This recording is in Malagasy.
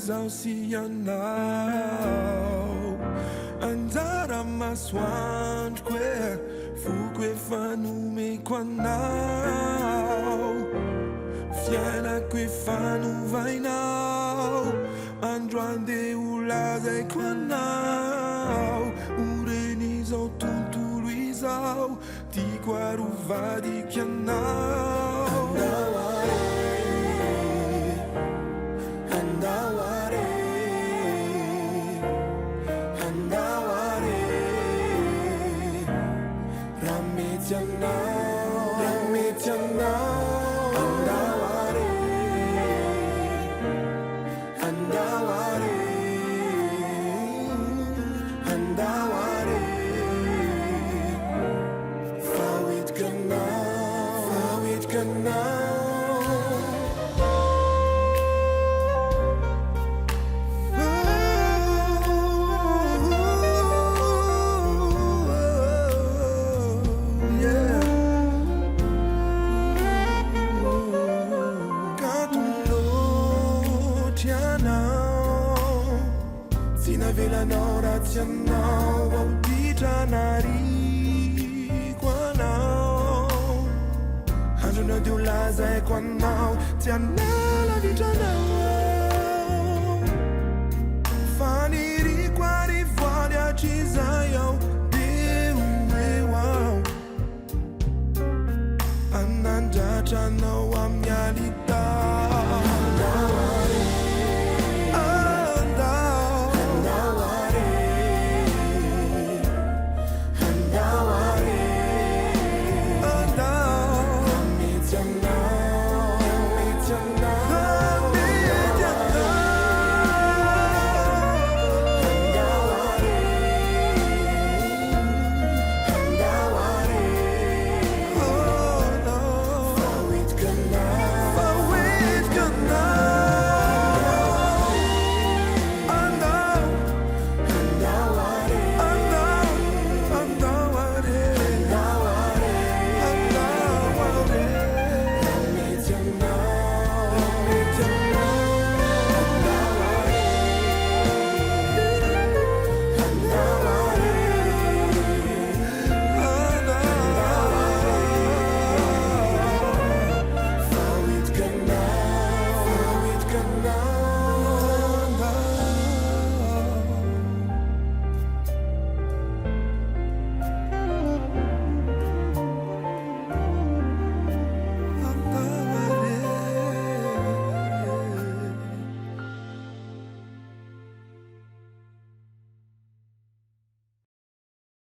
zao sy ianao anjara masoandroko e voko efa nomeko anao fiainako efa novainao andro andeha ho lazaiko anao oreny izao tontolo izao tiako arovadiky anao Velanao ratsianao aupitranariko anao andronao dia ho lazaiko anao tsy analavitranao faniriko arivoany hatrizay ao dia omeo ao anandratranao amin'ny alika